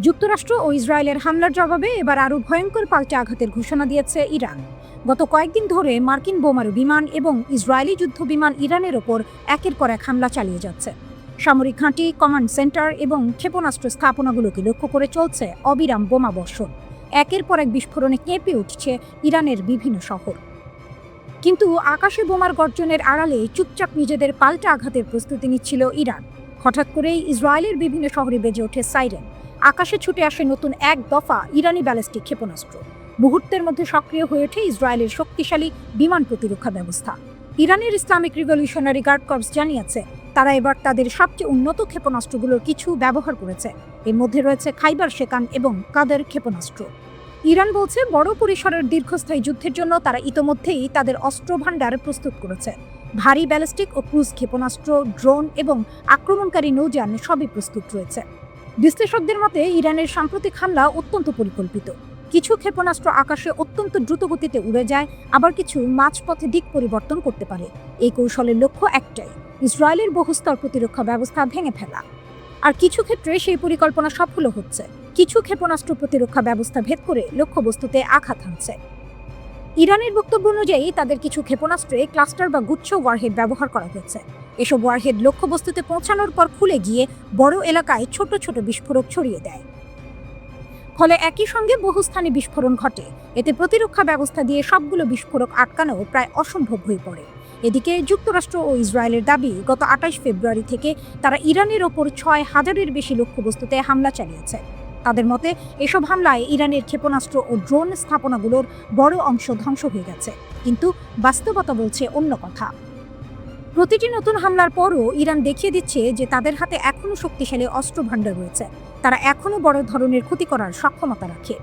যুক্তরাষ্ট্র ও ইসরায়েলের হামলার জবাবে এবার আরও ভয়ঙ্কর পাল্টা আঘাতের ঘোষণা দিয়েছে ইরান। গত কয়েকদিন ধরে মার্কিন বোমারু বিমান এবং ইসরায়েলি যুদ্ধ বিমান ইরানের ওপর একের পর এক হামলা চালিয়ে যাচ্ছে। সামরিক ঘাঁটি, কমান্ড সেন্টার এবং ক্ষেপণাস্ত্র স্থাপনাগুলোকে লক্ষ্য করে চলছে অবিরাম বোমা বর্ষণ। একের পর এক বিস্ফোরণে কেঁপে উঠছে ইরানের বিভিন্ন শহর। কিন্তু আকাশে বোমার গর্জনের আড়ালে চুপচাপ নিজেদের পাল্টা আঘাতের প্রস্তুতি নিচ্ছিল ইরান। হঠাৎ করেই ইসরায়েলের বিভিন্ন শহরে বেজে ওঠে সাইরেন। আকাশে ছুটে আসে নতুন এক দফা ইরানি ব্যালিস্টিক ক্ষেপণাস্ত্র। মুহূর্তের মধ্যে সক্রিয় হয়ে ওঠে ইসরায়েলের শক্তিশালী বিমান প্রতিরক্ষা ব্যবস্থা। ইরানের ইসলামিক রিভলিউশনারি গার্ড কর্পস জানিয়েছে তারা এবার তাদের সবচেয়ে উন্নত ক্ষেপণাস্ত্রগুলোর কিছু ব্যবহার করেছে। এর মধ্যে রয়েছে খাইবার শেকান এবং কাদের ক্ষেপণাস্ত্র। ইরান বলছে বড় পরিসরের দীর্ঘস্থায়ী যুদ্ধের জন্য তারা ইতোমধ্যেই তাদের অস্ত্র ভাণ্ডার প্রস্তুত করেছে। ভারী ব্যালিস্টিক ও ক্রুজ ক্ষেপণাস্ত্র, ড্রোন এবং আক্রমণকারী নৌযান সবই প্রস্তুত রয়েছে। বিশ্লেষকদের মতে ইরানের সাম্প্রতিক হামলা অত্যন্ত পরিকল্পিত। কিছু ক্ষেপণাস্ত্র আকাশে অত্যন্ত দ্রুত গতিতে উড়ে যায়, আবার কিছু মাঝপথে দিক পরিবর্তন করতে পারে। এই কৌশলের লক্ষ্য একটাই, ইসরায়েলের বহুস্তর প্রতিরক্ষা ব্যবস্থা ভেঙে ফেলা। আর কিছু ক্ষেত্রে সেই পরিকল্পনা সফলও হচ্ছে। কিছু ক্ষেপণাস্ত্র প্রতিরক্ষা ব্যবস্থা ভেদ করে লক্ষ্যবস্তুতে আঘাত হানছে। ইরানের বক্তব্য অনুযায়ী তাদের কিছু ক্ষেপণাস্ত্রে ক্লাস্টার বা গুচ্ছ ওয়ারহেড ব্যবহার করা হয়েছে। এসব ওয়ারহেড লক্ষ্যবস্তুতে পৌঁছানোর পর খুলে গিয়ে বড় এলাকায় ছোট ছোট বিস্ফোরক ছড়িয়ে দেয়। ফলে একই সঙ্গে বহু স্থানে বিস্ফোরণ ঘটে। এতে প্রতিরক্ষা ব্যবস্থা দিয়ে সবগুলো বিস্ফোরক আটকানো প্রায় অসম্ভব হয়ে পড়ে। এদিকে যুক্তরাষ্ট্র ও ইসরায়েলের দাবি, গত 28 ফেব্রুয়ারি থেকে তারা ইরানের ওপর 6000-এর বেশি লক্ষ্যবস্তুতে হামলা চালিয়েছে। তাদের মতে এসব হামলায় ইরানের ক্ষেপণাস্ত্র ও ড্রোন স্থাপনাগুলোর বড় অংশ ধ্বংস হয়ে গেছে। কিন্তু বাস্তবতা বলছে অন্য কথা। প্রতিটি নতুন হামলার পরও ইরান দেখিয়ে দিচ্ছে যে তাদের হাতে এখনও শক্তিশালী অস্ত্র ভাণ্ডার রয়েছে। তারা এখনও বড় ধরনের ক্ষতি করার সক্ষমতা রাখে।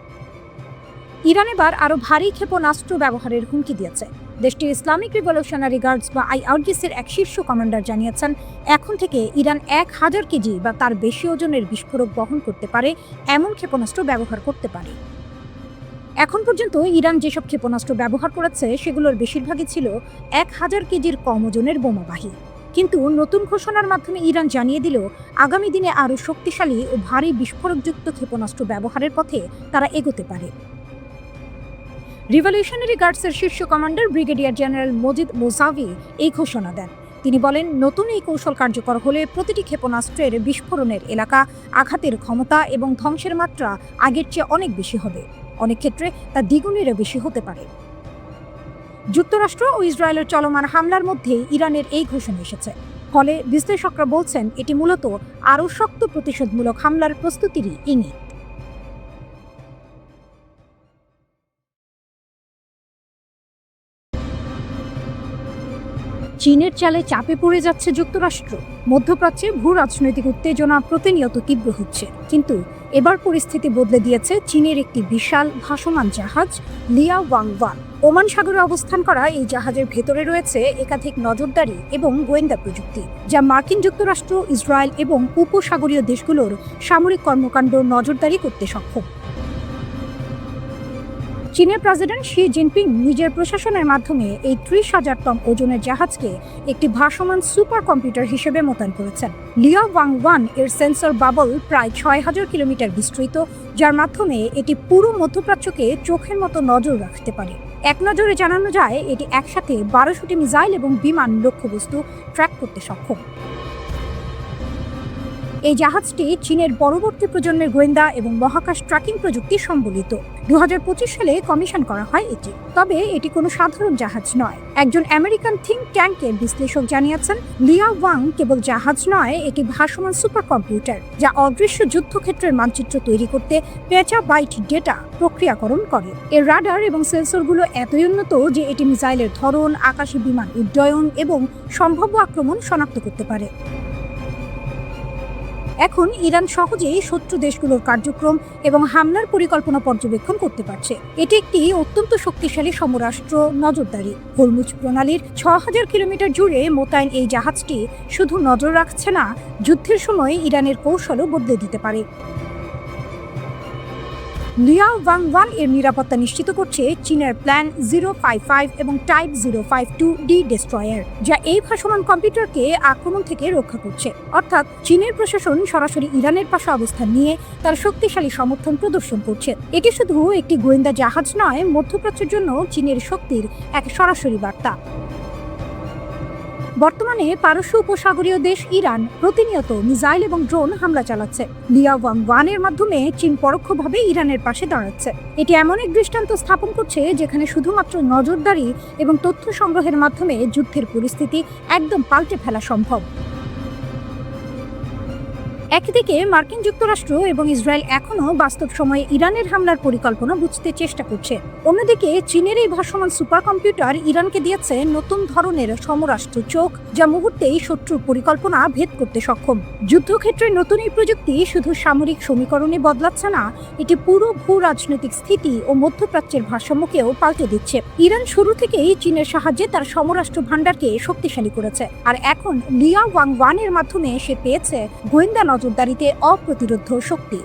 ইরান এবার আরও ভারী ক্ষেপণাস্ত্র ব্যবহারের হুমকি দিয়েছে। দেশটির ইসলামিক রিভলিউশনারি গার্ডস বা IRGCর এক শীর্ষ কমান্ডার জানিয়েছেন এখন থেকে ইরান 1000 কেজি বা তার বেশি ওজনের বিস্ফোরক বহন করতে পারে এমন ক্ষেপণাস্ত্র ব্যবহার করতে পারে। এখন পর্যন্ত ইরান যেসব ক্ষেপণাস্ত্র ব্যবহার করেছে সেগুলোর বেশিরভাগই ছিল 1000 কেজির কম ওজনের বোমাবাহী। কিন্তু নতুন ঘোষণার মাধ্যমে ইরান জানিয়ে দিল আগামী দিনে আরও শক্তিশালী ও ভারী বিস্ফোরকযুক্ত ক্ষেপণাস্ত্র ব্যবহারের পথে তারা এগোতে পারে। রিভলিউশনারি গার্ডসের শীর্ষ কমান্ডার ব্রিগেডিয়ার জেনারেল মজিদ মোসাভি এই ঘোষণা দেন। তিনি বলেন, নতুন এই কৌশল কার্যকর হলে প্রতিটি ক্ষেপণাস্ত্রের বিস্ফোরণের এলাকা, আঘাতের ক্ষমতা এবং ধ্বংসের মাত্রা আগের চেয়ে অনেক বেশি হবে। অনেক ক্ষেত্রে তা দ্বিগুণেরও বেশি হতে পারে। যুক্তরাষ্ট্র ও ইসরায়েলের চলমান হামলার মধ্যে ইরানের এই ঘোষণা এসেছে। ফলে বিশ্লেষকরা বলছেন এটি মূলত আরও শক্ত প্রতিশোধমূলক হামলার প্রস্তুতিরই ইঙ্গিত। চীনের চালে চাপে পড়ে যাচ্ছে যুক্তরাষ্ট্র। মধ্যপ্রাচ্যে ভূ রাজনৈতিক উত্তেজনা প্রতিনিয়ত তীব্র হচ্ছে। কিন্তু এবার পরিস্থিতি বদলে দিয়েছে চীনের একটি বিশাল ভাসমান জাহাজ লিয়া ওয়াং-ওয়ান। ওমান সাগরে অবস্থান করা এই জাহাজের ভেতরে রয়েছে একাধিক নজরদারি এবং গোয়েন্দা প্রযুক্তি, যা মার্কিন যুক্তরাষ্ট্র, ইসরায়েল এবং উপসাগরীয় দেশগুলোর সামরিক কর্মকাণ্ড নজরদারি করতে সক্ষম। চীনের প্রেসিডেন্ট শি জিনপিং নিজের প্রশাসনের মাধ্যমে এই 30,000 টন ওজনের জাহাজকে একটি ভাসমান সুপার কম্পিউটার হিসেবে মোতায়েন করেছেন। লিয়া ওয়াং-ওয়ান এর সেন্সর বাবল প্রায় 6000 কিলোমিটার বিস্তৃত, যার মাধ্যমে এটি পুরো মধ্যপ্রাচ্যকে চোখের মতো নজর রাখতে পারে। এক নজরে জানানো যায় এটি একসাথে 1200টি মিসাইল এবং বিমান লক্ষ্যবস্তু ট্র্যাক করতে সক্ষম। এই জাহাজটি চীনের পরবর্তী প্রজন্মের গোয়েন্দা এবং মহাকাশ ট্র্যাকিং প্রযুক্তি সম্বলিত। 2025 সালে কমিশন করা হয় এটি। তবে এটি কোনো সাধারণ জাহাজ নয়। একজন আমেরিকান থিঙ্ক ট্যাঙ্কের বিশ্লেষক জানিয়েছেন, লিয়া ওয়াং কেবল জাহাজ নয়, এটি ভাসমান সুপার কম্পিউটার, যা অদৃশ্য যুদ্ধক্ষেত্রের মানচিত্র তৈরি করতে পেটাবাইট ডেটা প্রক্রিয়াকরণ করে। এর রাডার এবং সেন্সরগুলো এতই উন্নত যে এটি মিসাইলের ধরন, আকাশে বিমান উড্ডয়ন এবং সম্ভাব্য আক্রমণ শনাক্ত করতে পারে। এখন ইরান সহজেই শত্রু দেশগুলোর কার্যক্রম এবং হামলার পরিকল্পনা পর্যবেক্ষণ করতে পারছে। এটি একটি অত্যন্ত শক্তিশালী সমরাষ্ট্র নজরদারি। হরমুজ প্রণালীর 6000 কিলোমিটার জুড়ে মোতায়েন এই জাহাজটি শুধু নজর রাখছে না, যুদ্ধের সময় ইরানের কৌশলও বদলে দিতে পারে। লিয়াও ওয়াং এর নিরাপত্তা নিশ্চিত করছে চীনের প্ল্যান 055 এবং টাইপ 052D ডেস্ট্রয়ার, যা এই ভাসমান কম্পিউটারকে আক্রমণ থেকে রক্ষা করছে। অর্থাৎ চীনের প্রশাসন সরাসরি ইরানের পাশে অবস্থান নিয়ে তার শক্তিশালী সমর্থন প্রদর্শন করছে। এটি শুধু একটি গোয়েন্দা জাহাজ নয়, মধ্যপ্রাচ্যের জন্য চীনের শক্তির এক সরাসরি বার্তা। বর্তমানে পারস্য উপসাগরীয় দেশ ইরান প্রতিনিয়ত মিসাইল এবং ড্রোন হামলা চালাচ্ছে। লিয়াও ওয়াং এর মাধ্যমে চীন পরোক্ষভাবে ইরানের পাশে দাঁড়াচ্ছে। এটি এমন এক দৃষ্টান্ত স্থাপন করছে যেখানে শুধুমাত্র নজরদারি এবং তথ্য সংগ্রহের মাধ্যমে যুদ্ধের পরিস্থিতি একদম পাল্টে ফেলা সম্ভব। একদিকে মার্কিন যুক্তরাষ্ট্র এবং ইসরায়েল এখনও বাস্তব সময়ে ইরানের হামলার পরিকল্পনা বুঝতে চেষ্টা করছে। অন্যদিকে চীনের এই ভাসমান সুপার কম্পিউটার ইরানকে দিয়েছে নতুন ধরনের সমরাষ্ট্র চোখ, যা মুহূর্তেই শত্রুর পরিকল্পনা ভেদ করতে সক্ষম। যুদ্ধক্ষেত্রে নতুন এই প্রযুক্তি শুধু সামরিক সমীকরণে বদলাচ্ছে না, এটি পুরো ভূ রাজনৈতিক স্থিতি ও মধ্যপ্রাচ্যের ভারসাম্যকেও পাল্টে দিচ্ছে। ইরান শুরু থেকেই চীনের সাহায্যে তার সমরাষ্ট্র ভাণ্ডারকে শক্তিশালী করেছে, আর এখন লিয়াও ওয়াং এর মাধ্যমে সে পেয়েছে গোয়েন্দা নজরদারিতে অপ্রতিরোধ্য শক্তি।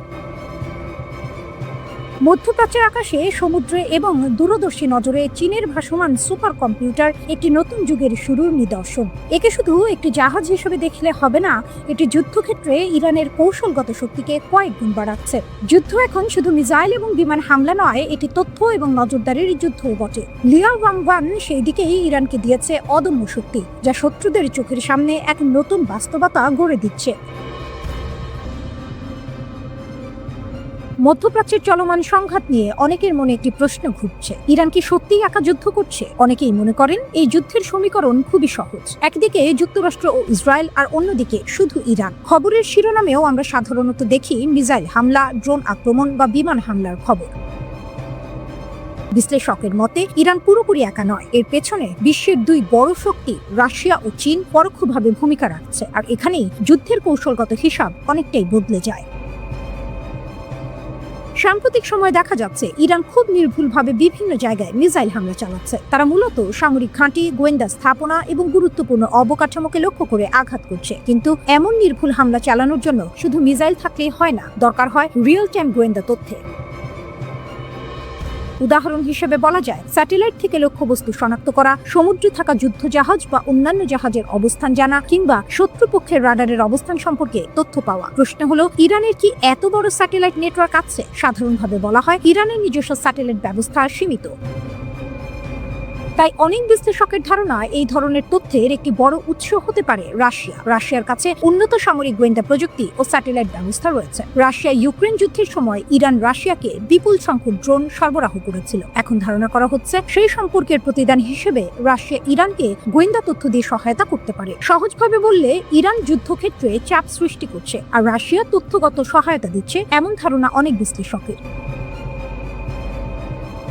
মধ্যপ্রাচ্যের আকাশে, সমুদ্রে এবং দূরদর্শী নজরে চীনের ভাসমান সুপার কম্পিউটার একটি নতুন যুগের শুরুর নিদর্শন। একে শুধু একটি জাহাজ হিসেবে দেখলে হবে না, এটি যুদ্ধক্ষেত্রে ইরানের কৌশলগত শক্তিকে কয়েক গুণ বাড়াচ্ছে। যুদ্ধ এখন শুধু মিসাইল এবং বিমান হামলা নয়, এটি তথ্য এবং নজরদারির যুদ্ধও বটে। লিয়াও ওয়াং সেই দিকেই ইরানকে দিয়েছে অদম্য শক্তি, যা শত্রুদের চোখের সামনে এক নতুন বাস্তবতা গড়ে দিচ্ছে। মধ্যপ্রাচ্যের চলমান সংঘাত নিয়ে অনেকের মনে একটি প্রশ্ন ঘুরছে, ইরান কি সত্যিই একা যুদ্ধ করছে? অনেকেই মনে করেন এই যুদ্ধের সমীকরণ খুবই সহজ। একদিকে যুক্তরাষ্ট্র ও ইসরায়েল, আর অন্যদিকে শুধু ইরান। খবরের শিরোনামেও আমরা সাধারণত দেখি মিসাইল হামলা, ড্রোন আক্রমণ বা বিমান হামলার খবর। বিশ্লেষকের মতে ইরান পুরোপুরি একা নয়, এর পেছনে বিশ্বের দুই বড় শক্তি রাশিয়া ও চীন পরোক্ষভাবে ভূমিকা রাখছে, আর এখানেই যুদ্ধের কৌশলগত হিসাব অনেকটাই বদলে যায়। সাম্প্রতিক সময়ে দেখা যাচ্ছে ইরান খুব নির্ভুলভাবে বিভিন্ন জায়গায় মিসাইল হামলা চালাচ্ছে। তারা মূলত সামরিক ঘাঁটি, গোয়েন্দা স্থাপনা এবং গুরুত্বপূর্ণ অবকাঠামোকে লক্ষ্য করে আঘাত করছে। কিন্তু এমন নির্ভুল হামলা চালানোর জন্য শুধু মিসাইল থাকলেই হয় না, দরকার হয় রিয়েল টাইম গোয়েন্দা তথ্যের। উদাহরণ হিসেবে বলা যায় স্যাটেলাইট থেকে লক্ষ্যবস্তু শনাক্ত করা, সমুদ্রে থাকা যুদ্ধ জাহাজ বা অন্যান্য জাহাজের অবস্থান জানা, কিংবা শত্রুপক্ষের রাডারের অবস্থান সম্পর্কে তথ্য পাওয়া। প্রশ্ন হলো, ইরানের কি এত বড় স্যাটেলাইট নেটওয়ার্ক আছে? সাধারণভাবে বলা হয় ইরানের নিজস্ব স্যাটেলাইট ব্যবস্থা সীমিত। তাই অনেক বিশ্লেষকের ধারণা এই ধরনের তথ্যের একটি বড় উৎস হতে পারে রাশিয়া। রাশিয়ার কাছে উন্নত সামরিক গোয়েন্দা প্রযুক্তি ও স্যাটেলাইট ব্যবস্থা রয়েছে। রাশিয়া ইউক্রেন যুদ্ধের সময় ইরান রাশিয়াকে বিপুল সংখ্যক ড্রোন সরবরাহ করেছিল। এখন ধারণা করা হচ্ছে সেই সম্পর্কের প্রতিদান হিসেবে রাশিয়া ইরানকে গোয়েন্দা তথ্য দিয়ে সহায়তা করতে পারে। সহজভাবে বললে ইরান যুদ্ধক্ষেত্রে চাপ সৃষ্টি করছে আর রাশিয়া তথ্যগত সহায়তা দিচ্ছে, এমন ধারণা অনেক বিশ্লেষকের।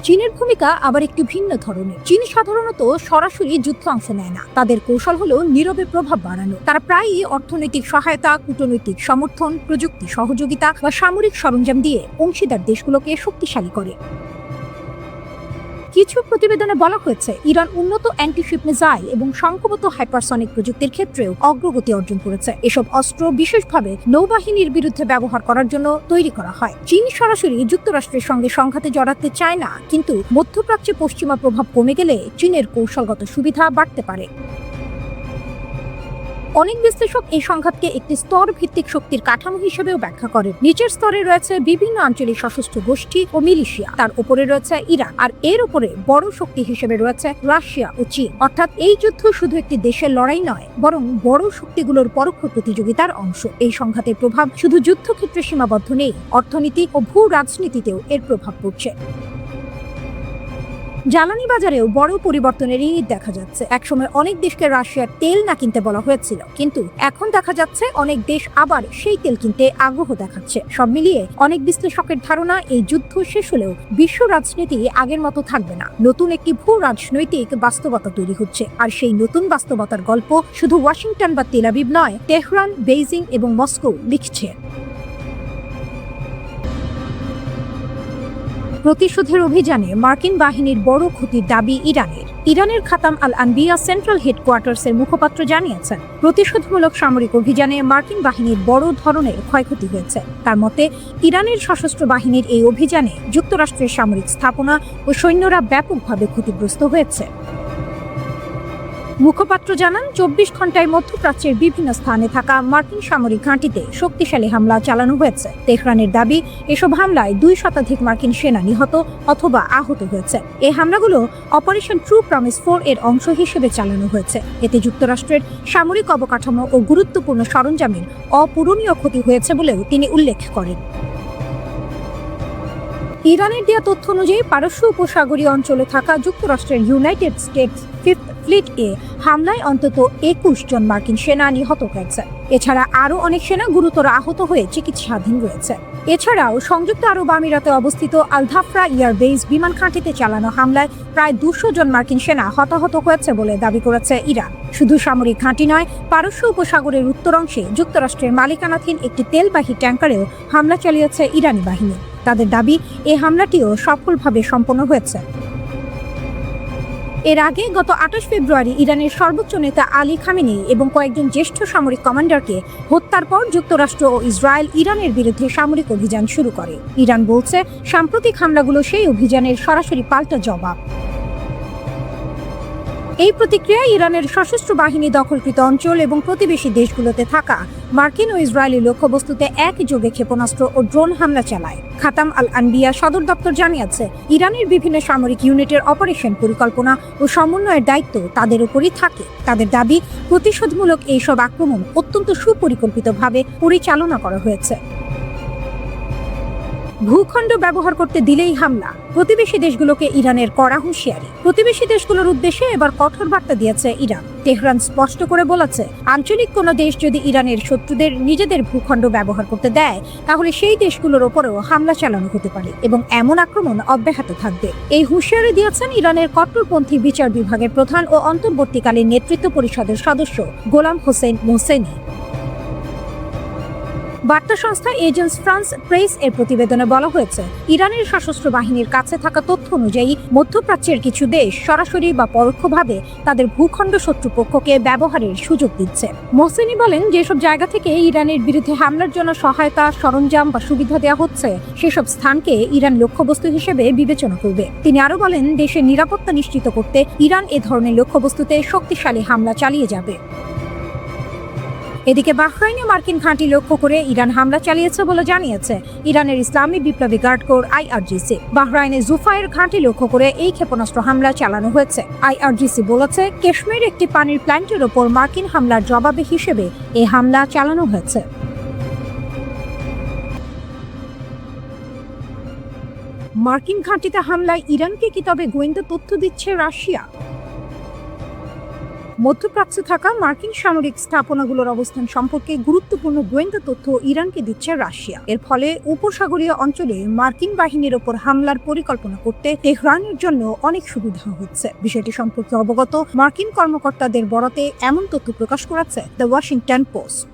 চীনের ভূমিকা আবার একটু ভিন্ন ধরনের। চীন সাধারণত সরাসরি যুদ্ধে অংশ নেয় না, তাদের কৌশল হলো নীরবে প্রভাব বাড়ানো। তারা প্রায়ই অর্থনৈতিক সহায়তা, কূটনৈতিক সমর্থন, প্রযুক্তি সহযোগিতা বা সামরিক সরঞ্জাম দিয়ে অংশীদার দেশগুলোকে শক্তিশালী করে। কিছু প্রতিবেদনে বলা হয়েছে ইরান উন্নত অ্যান্টিশিপ মিসাইল এবং সংখ্যাগত হাইপারসনিক প্রযুক্তির ক্ষেত্রেও অগ্রগতি অর্জন করেছে। এসব অস্ত্র বিশেষভাবে নৌবাহিনীর বিরুদ্ধে ব্যবহার করার জন্য তৈরি করা হয়। চীন সরাসরি যুক্তরাষ্ট্রের সঙ্গে সংঘাতে জড়াতে চায় না, কিন্তু মধ্যপ্রাচ্যে পশ্চিমা প্রভাব কমে গেলে চীনের কৌশলগত সুবিধা বাড়তে পারে। অনেক বিশ্লেষক এই সংঘাতকে একটি স্তর ভিত্তিক শক্তির কাঠামো হিসেবেও ব্যাখ্যা করেন। নিচের স্তরে রয়েছে বিভিন্ন আঞ্চলিক সশস্ত্র গোষ্ঠী ও মিলিশিয়া, তার উপরে রয়েছে ইরান, আর এর উপরে বড় শক্তি হিসেবে রয়েছে রাশিয়া ও চীন। অর্থাৎ এই যুদ্ধ শুধু একটি দেশের লড়াই নয়, বরং বড় শক্তিগুলোর পরোক্ষ প্রতিযোগিতার অংশ। এই সংঘাতের প্রভাব শুধু যুদ্ধক্ষেত্রে সীমাবদ্ধ নেই, অর্থনীতি ও ভূ রাজনীতিতেও এর প্রভাব পড়ছে। জ্বালানি বাজারেও বড় পরিবর্তনের ইঙ্গিত দেখা যাচ্ছে। একসময় অনেক দেশকে রাশিয়ার তেল না কিনতে বলা হয়েছিল, কিন্তু এখন দেখা যাচ্ছে অনেক দেশ আবার সেই তেল কিনতে আগ্রহ দেখাচ্ছে। সব মিলিয়ে অনেক বিশ্লেষকের ধারণা এই যুদ্ধ শেষ হলেও বিশ্ব রাজনীতি আগের মতো থাকবে না। নতুন একটি ভূ রাজনৈতিক বাস্তবতা তৈরি হচ্ছে, আর সেই নতুন বাস্তবতার গল্প শুধু ওয়াশিংটন বা তেল আবিব নয়, তেহরান, বেইজিং এবং মস্কো লিখছে। প্রতিশোধের অভিযানে মার্কিন বাহিনীর বড় ক্ষতির দাবি ইরানের। ইরানের খাতাম আল আনবিয়া সেন্ট্রাল হেডকোয়ার্টার্সের মুখপাত্র জানিয়েছেন, প্রতিশোধমূলক সামরিক অভিযানে মার্কিন বাহিনীর বড় ধরনের ক্ষয়ক্ষতি হয়েছে। তার মতে, ইরানের সশস্ত্র বাহিনীর এই অভিযানে যুক্তরাষ্ট্রের সামরিক স্থাপনা ও সৈন্যরা ব্যাপকভাবে ক্ষতিগ্রস্ত হয়েছে। মুখপাত্র জানান, 24 ঘন্টায় মধ্যপ্রাচ্যের বিভিন্ন স্থানে থাকা মার্কিন সামরিক ঘাঁটিতে শক্তিশালী হামলা চালানো হয়েছে। তেহরানের দাবি, এসব হামলায় 2 শতাধিক মার্কিন সেনা নিহত অথবা আহত হয়েছে। এই হামলাগুলো অপারেশন ট্রু প্রমিস 4 এর অংশ হিসেবে চালানো হয়েছে। এতে যুক্তরাষ্ট্রের সামরিক অবকাঠামো ও গুরুত্বপূর্ণ সরঞ্জামের অপূরণীয় ক্ষতি হয়েছে বলেও তিনি উল্লেখ করেন। ইরানের দেয়া তথ্য অনুযায়ী পারস্য উপসাগরীয় অঞ্চলে থাকা যুক্তরাষ্ট্রের ইউনাইটেড স্টেটস 5th ফ্লিট এ হামলায় অন্তত 21 জন মার্কিন সেনা নিহত হয়েছে। এছাড়া আরও অনেক সেনা গুরুতর আহত হয়ে চিকিৎসাধীন রয়েছে। এছাড়াও সংযুক্ত আরব আমিরাতে অবস্থিত আল-ধাফরা এয়ারবেস বিমান ঘাঁটিতে চালানো হামলায় প্রায় 200 জন মার্কিন সেনা হতাহত হয়েছে বলে দাবি করেছে ইরান। শুধু সামরিক ঘাঁটি নয়, পারস্য উপসাগরের উত্তর অংশে যুক্তরাষ্ট্রের মালিকানাধীন একটি তেলবাহী ট্যাঙ্কারেও হামলা চালিয়েছে ইরানি বাহিনী। তাদের দাবি, এই হামলাটিও সফলভাবে সম্পন্ন হয়েছে। এর আগে গত 28 ফেব্রুয়ারি ইরানের সর্বোচ্চ নেতা আলী খামেনি এবং কয়েকজন জ্যেষ্ঠ সামরিক কমান্ডারকে হত্যার পর যুক্তরাষ্ট্র ও ইসরায়েল ইরানের বিরুদ্ধে সামরিক অভিযান শুরু করে। ইরান বলছে, সাম্প্রতিক হামলাগুলো সেই অভিযানের সরাসরি পাল্টা জবাব। এই প্রতিক্রিয়ায় ইরানের সশস্ত্র বাহিনী দখলকৃত অঞ্চল এবং প্রতিবেশী দেশগুলোতে থাকা মার্কিন ও ইসরায়েলি লক্ষ্যবস্তুতে একযোগে ক্ষেপণাস্ত্র ও ড্রোন হামলা চালায়। খাতাম আল আনবিয়া সদর দপ্তর জানিয়েছে, ইরানের বিভিন্ন সামরিক ইউনিটের অপারেশন পরিকল্পনা ও সমন্বয়ের দায়িত্ব তাদের উপরই থাকে। তাদের দাবি, প্রতিশোধমূলক এইসব আক্রমণ অত্যন্ত সুপরিকল্পিতভাবে পরিচালনা করা হয়েছে। ভূখণ্ড ব্যবহার করতে দিলেই হামলা, প্রতিবেশী দেশগুলোকে ইরানের কড়া হুঁশিয়ারি। প্রতিবেশী দেশগুলোর উদ্দেশ্যে এবার কঠোর বার্তা দিয়েছে ইরান। তেহরান স্পষ্ট করে বলেছে, আঞ্চলিক কোনো দেশ যদি ইরানের শত্রুদের নিজেদের ভূখণ্ড ব্যবহার করতে দেয়, তাহলে সেই দেশগুলোর ওপরেও হামলা চালানো হতে পারে এবং এমন আক্রমণ অব্যাহত থাকবে। এই হুঁশিয়ারি দিয়েছেন ইরানের কট্টরপন্থী বিচার বিভাগের প্রধান ও অন্তর্বর্তীকালীন নেতৃত্ব পরিষদের সদস্য গোলাম হোসেন মোহসেনি। বার্তা সংস্থা এজেন্স ফ্রান্স প্রেস এর প্রতিবেদনে বলা হয়েছে, ইরানের সশস্ত্র বাহিনীর কাছে থাকা তথ্য অনুযায়ী মধ্যপ্রাচ্যের কিছু দেশ সরাসরি বা পরোক্ষভাবে তাদের ভূখণ্ড শত্রুপক্ষকে ব্যবহারের সুযোগ দিচ্ছে। মোহসেনি বলেন, যেসব জায়গা থেকে ইরানের বিরুদ্ধে হামলার জন্য সহায়তা, সরঞ্জাম বা সুবিধা দেওয়া হচ্ছে, সেসব স্থানকে ইরান লক্ষ্যবস্তু হিসেবে বিবেচনা করবে। তিনি আরও বলেন, দেশের নিরাপত্তা নিশ্চিত করতে ইরান এ ধরনের লক্ষ্যবস্তুতে শক্তিশালী হামলা চালিয়ে যাবে। এদিকে বাহরাইনে মার্কিন ঘাঁটি লক্ষ্য করে ইরান হামলা চালিয়েছে বলে জানিয়েছে ইরানের ইসলামী বিপ্লবী গার্ড কোর IRGC। বাহরাইনে জুফায়ের ঘাঁটি লক্ষ্য করে এই ক্ষেপণাস্ত্র হামলা চালানো হয়েছে। IRGC বলেছে, কাশ্মীর একটি পানির প্ল্যান্টের ওপর মার্কিন হামলার জবাবে হিসেবে এই হামলা চালানো হয়েছে। মার্কিন ঘাঁটিতে হামলায় ইরানকে কি তবে গোয়েন্দা তথ্য দিচ্ছে রাশিয়া? মধ্যপ্রাচ্যে থাকা মার্কিন সামরিক স্থাপনাগুলোর অবস্থান সম্পর্কে গুরুত্বপূর্ণ গোয়েন্দা তথ্য ইরানকে দিচ্ছে রাশিয়া। এর ফলে উপসাগরীয় অঞ্চলে মার্কিন বাহিনীর ওপর হামলার পরিকল্পনা করতে তেহরানের জন্য অনেক সুবিধা হচ্ছে। বিষয়টি সম্পর্কে অবগত মার্কিন কর্মকর্তাদের বরাতে এমন তথ্য প্রকাশ করেছে দ্য ওয়াশিংটন পোস্ট।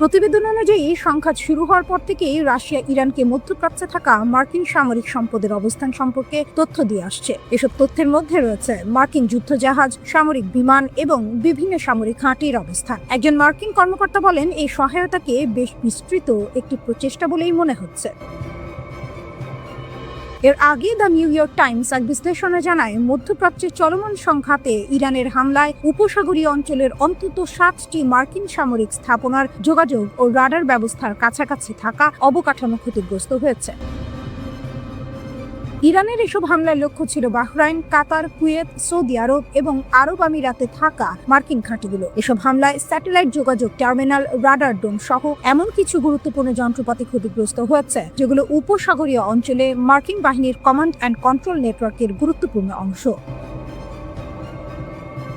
প্রতিবেদন অনুযায়ী সংঘাত শুরু হওয়ার পর থেকেই রাশিয়া ইরানকে মধ্যপ্রাচ্যে থাকা মার্কিন সামরিক সম্পদের অবস্থান সম্পর্কে তথ্য দিয়ে আসছে। এসব তথ্যের মধ্যে রয়েছে মার্কিন যুদ্ধজাহাজ, সামরিক বিমান এবং বিভিন্ন সামরিক ঘাঁটির অবস্থান। একজন মার্কিন কর্মকর্তা বলেন, এই সহায়তাকে বেশ বিস্তৃত একটি প্রচেষ্টা বলেই মনে হচ্ছে। এর আগে দ্য নিউ ইয়র্ক টাইমস এক বিশ্লেষণে জানায়, মধ্যপ্রাচ্যের চলমান সংঘাতে ইরানের হামলায় উপসাগরীয় অঞ্চলের অন্তত 7টি মার্কিন সামরিক স্থাপনার যোগাযোগ ও রাডার ব্যবস্থার কাছাকাছি থাকা অবকাঠামো ক্ষতিগ্রস্ত হয়েছে। ইরানের এসব হামলার লক্ষ্য ছিল বাহরাইন, কাতার, কুয়েত, সৌদি আরব এবং আরব আমিরাতে থাকা মার্কিন ঘাঁটিগুলো। এসব হামলায় স্যাটেলাইট যোগাযোগ টার্মিনাল, রাডার ডোম সহ এমন কিছু গুরুত্বপূর্ণ যন্ত্রপাতি ক্ষতিগ্রস্ত হয়েছে, যেগুলো উপসাগরীয় অঞ্চলে মার্কিন বাহিনীর কমান্ড অ্যান্ড কন্ট্রোল নেটওয়ার্কের গুরুত্বপূর্ণ অংশ।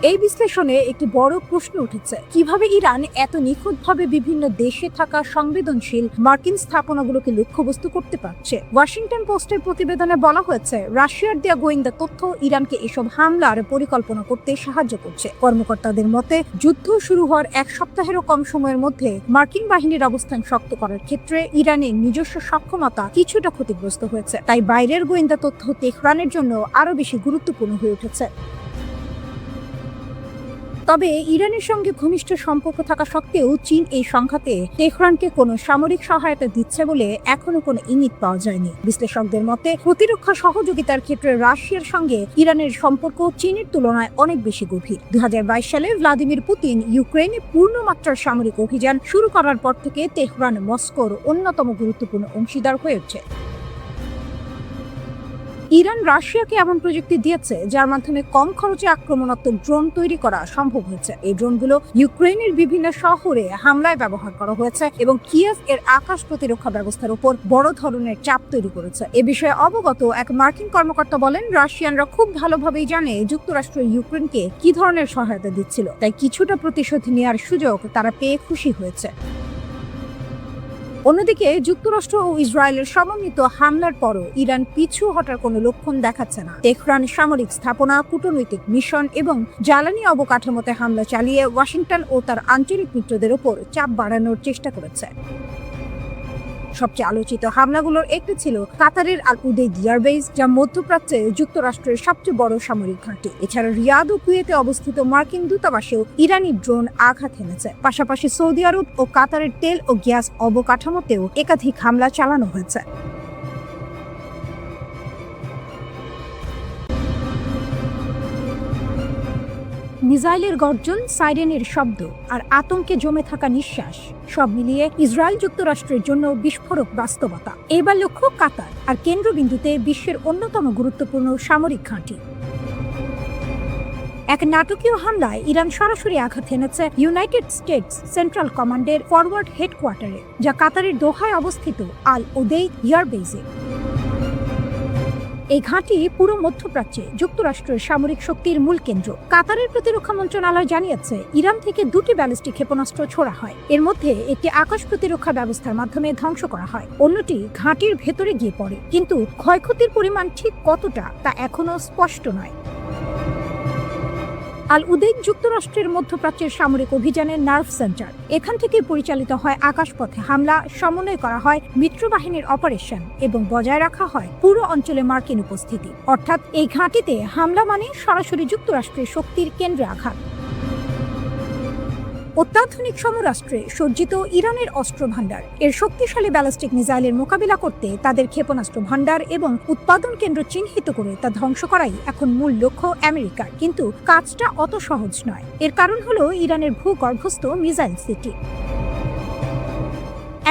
এই বিশ্লেষণে একটি বড় প্রশ্ন উঠেছে, কিভাবে ইরান এত নিখুঁতভাবে বিভিন্ন দেশে থাকা সংবেদনশীল মার্কিন স্থাপনাগুলোকে লক্ষ্যবস্তু করতে পারছে। ওয়াশিংটন পোস্টের প্রতিবেদনে বলা হয়েছে, রাশিয়ার দেয়া গোয়েন্দা তথ্য ইরানকে এসব হামলার পরিকল্পনা করতে সাহায্য করছে। কর্মকর্তাদের মতে, যুদ্ধ শুরু হওয়ার এক সপ্তাহেরও কম সময়ের মধ্যে মার্কিন বাহিনীর অবস্থান শক্ত করার ক্ষেত্রে ইরানের নিজস্ব সক্ষমতা কিছুটা ক্ষতিগ্রস্ত হয়েছে। তাই বাইরের গোয়েন্দা তথ্য তেহরানের জন্য আরো বেশি গুরুত্বপূর্ণ হয়ে উঠেছে। তবে ইরানের সঙ্গে ঘনিষ্ঠ সম্পর্ক থাকা সত্ত্বেও চীন এই সংঘাতে তেহরানকে কোনো সামরিক সহায়তা দিচ্ছে বলে এখনো কোনো ইঙ্গিত পাওয়া যায়নি। বিশ্লেষকদের মতে, প্রতিরক্ষা সহযোগিতার ক্ষেত্রে রাশিয়ার সঙ্গে ইরানের সম্পর্ক চীনের তুলনায় অনেক বেশি গভীর। 2022 সালে ভ্লাদিমির পুতিন ইউক্রেনে পূর্ণমাত্রার সামরিক অভিযান শুরু করার পর থেকে তেহরান মস্কোর অন্যতম গুরুত্বপূর্ণ অংশীদার হয়ে ওঠে। ইরান রাশিয়াকে এমন প্রযুক্তি দিয়েছে যার মাধ্যমে কম খরচে আক্রমণাত্মক ড্রোন তৈরি করা সম্ভব হয়েছে। এই ড্রোনগুলো ইউক্রেনের বিভিন্ন শহরে হামলায় ব্যবহার করা হয়েছে এবং কিয়েভ এর আকাশ প্রতিরক্ষা ব্যবস্থার উপর বড় ধরনের চাপ তৈরি করেছে। এ বিষয়ে অবগত এক মার্কিন কর্মকর্তা বলেন, রাশিয়ানরা খুব ভালোভাবেই জানে যুক্তরাষ্ট্র ইউক্রেনকে কি ধরনের সহায়তা দিচ্ছিল, তাই কিছুটা প্রতিশোধ নেওয়ার সুযোগ তারা পেয়ে খুশি হয়েছে। অন্যদিকে যুক্তরাষ্ট্র ও ইসরায়েলের সমন্বিত হামলার পরও ইরান পিছু হটার কোনো লক্ষণ দেখাচ্ছে না। তেহরান সামরিক স্থাপনা, কূটনৈতিক মিশন এবং জ্বালানি অবকাঠামোতে হামলা চালিয়ে ওয়াশিংটন ও তার আঞ্চলিক মিত্রদের ওপর চাপ বাড়ানোর চেষ্টা করেছে। সবচেয়ে আলোচিত হামলাগুলোর একটি ছিল কাতারের আল উদেইদ এয়ারবেস, যা মধ্যপ্রাচ্যে যুক্তরাষ্ট্রের সবচেয়ে বড় সামরিক ঘাঁটি। এছাড়া রিয়াদ ও কুয়েতে অবস্থিত মার্কিন দূতাবাসেও ইরানি ড্রোন আঘাত হেনেছে। পাশাপাশি সৌদি আরব ও কাতারের তেল ও গ্যাস অবকাঠামোতেও একাধিক হামলা চালানো হয়েছে। মিসাইলের গর্জন, সাইরেনের শব্দ আর আতঙ্কে জমে থাকা নিঃশ্বাস, সব মিলিয়ে ইসরায়েল যুক্তরাষ্ট্রের জন্য বিস্ফোরক বাস্তবতা। এবার লক্ষ্য কাতার আর কেন্দ্রবিন্দুতে বিশ্বের অন্যতম গুরুত্বপূর্ণ সামরিক ঘাঁটি। এক নাটকীয় হামলায় ইরান সরাসরি আঘাত হেনেছে ইউনাইটেড স্টেটস সেন্ট্রাল কমান্ডের ফরওয়ার্ড হেডকোয়ার্টারে, যা কাতারের দোহায় অবস্থিত আল উদেইদ এয়ারবেসে। এই ঘাঁটি পুরো মধ্যপ্রাচ্যে যুক্তরাষ্ট্রের সামরিক শক্তির মূল কেন্দ্র। কাতারের প্রতিরক্ষা মন্ত্রণালয় জানিয়েছে, ইরান থেকে 2টি ব্যালিস্টিক ক্ষেপণাস্ত্র ছোড়া হয়। এর মধ্যে একটি আকাশ প্রতিরক্ষা ব্যবস্থার মাধ্যমে ধ্বংস করা হয়, অন্যটি ঘাঁটির ভেতরে গিয়ে পড়ে। কিন্তু ক্ষয়ক্ষতির পরিমাণ ঠিক কতটা তা এখনো স্পষ্ট নয়। আল উদেইদ যুক্তরাষ্ট্রের মধ্যপ্রাচ্যের সামরিক অভিযানের নার্ভ সেন্টার। এখান থেকে পরিচালিত হয় আকাশপথে হামলা, সমন্বয় করা হয় মিত্রবাহিনীর অপারেশন এবং বজায় রাখা হয় পুরো অঞ্চলে মার্কিন উপস্থিতি। অর্থাৎ এই ঘাঁটিতে হামলা মানে সরাসরি যুক্তরাষ্ট্রের শক্তির কেন্দ্রে আঘাত। অত্যাধুনিক সমরাষ্ট্রে সজ্জিত ইরানের অস্ত্র ভাণ্ডার, এর শক্তিশালী ব্যালিস্টিক মিসাইলের মোকাবিলা করতে তাদের ক্ষেপণাস্ত্র ভাণ্ডার এবং উৎপাদন কেন্দ্র চিহ্নিত করে তা ধ্বংস করাই এখন মূল লক্ষ্য আমেরিকার। কিন্তু কাজটা অত সহজ নয়। এর কারণ হলো ইরানের ভূগর্ভস্থ মিসাইল সিটি।